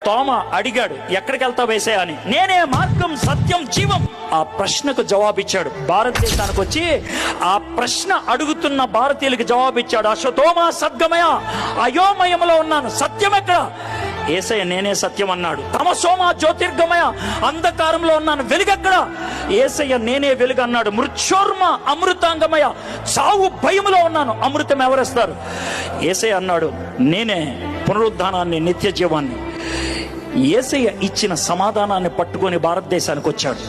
తోమ అడిగాడు, ఎక్కడికి వెళ్తావు యేసయ్యా అని. నేనే మార్గం, సత్యం, జీవం. ఆ ప్రశ్నకు జవాబిచ్చాడు. భారతదేశానికి వచ్చి ఆ ప్రశ్న అడుగుతున్న భారతీయులకు జవాబిచ్చాడు. అశ్వతోమ సద్గమయ, అయోమయంలో ఉన్నాను, సత్యం ఎక్కడ? యేసయ్య నేనే సత్యం అన్నాడు. తమసోమ జ్యోతిర్గమయ, అంధకారంలో ఉన్నాను, వెలుగెక్కడ? యేసయ్య నేనే వెలుగు అన్నాడు. మృత్యోర్మ అమృతాంగమయ, సావు భయములో ఉన్నాను, అమృతం ఎవరిస్తారు? యేసయ్య అన్నాడు నేనే పునరుద్ధానాన్ని, నిత్య జీవాన్ని. యేసయ్య ఇచ్చిన సమాధానాన్ని పట్టుకొని భారతదేశానికి వచ్చాడు.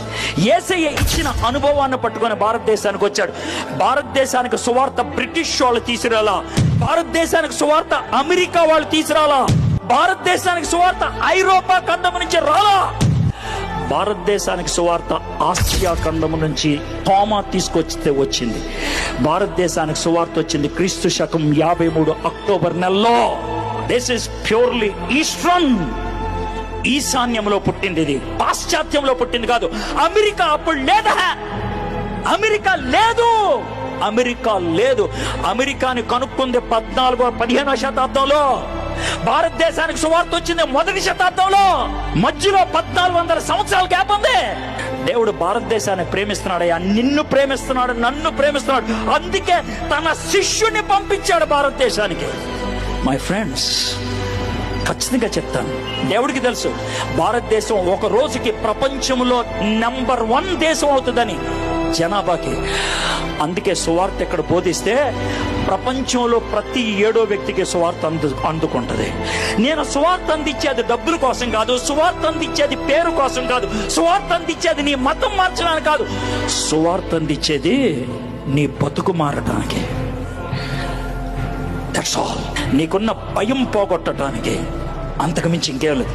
యేసయ్య ఇచ్చిన అనుభవాన్ని పట్టుకొని భారతదేశానికి వచ్చాడు. భారతదేశానికి సువార్త బ్రిటిష్ వాళ్ళు తీసుకురాలా, భారతదేశానికి సువార్త అమెరికా వాళ్ళు తీసుకురాలా, భారతదేశానికి సువార్త ఐరోపా ఖండము నుంచి రాలా, భారతదేశానికి సువార్త ఆసియా ఖండము నుంచి తోమా తీసుకొచ్చితే వచ్చింది. భారతదేశానికి సువార్త వచ్చింది క్రీస్తు శకం 53 అక్టోబర్ నెలలో. దిస్ ఇస్ ప్యూర్లీ ఈస్టర్న్, ఈశాన్యంలో పుట్టింది. ఇది పాశ్చాత్యంలో పుట్టింది కాదు. అమెరికా అప్పుడు లేదా, అమెరికా లేదు, అమెరికా లేదు. అమెరికాని కనుక్కుంది 14వ-15వ శతాబ్దంలో. భారతదేశానికి సువార్త వచ్చింది మొదటి శతాబ్దంలో. మధ్యలో 1400 సంవత్సరాల గ్యాప్ ఉంది. దేవుడు భారతదేశాన్ని ప్రేమిస్తున్నాడయ్యా, నిన్ను ప్రేమిస్తున్నాడు, నన్ను ప్రేమిస్తున్నాడు. అందుకే తన శిష్యుని పంపించాడు భారతదేశానికి. మై ఫ్రెండ్స్, ఖచ్చితంగా చెప్తాను, దేవుడికి తెలుసు భారతదేశం ఒక రోజుకి ప్రపంచంలో నంబర్ 1 దేశం అవుతుందని జనాభాకి. అందుకే సువార్త ఎక్కడ బోధిస్తే ప్రపంచంలో ప్రతి 7వ వ్యక్తికి సువార్త అందుకుంటది. నేను సువార్త అందించేది డబ్బుల కోసం కాదు, సువార్త అందించేది పేరు కోసం కాదు, సువార్త అందించేది నీ మతం మార్చడానికి కాదు, సువార్త అందించేది నీ బతుకు మారడానికి. That's all. నీకున్న భయం పోగొట్టడానికి, అంతకు మించి ఇంకేం లేదు.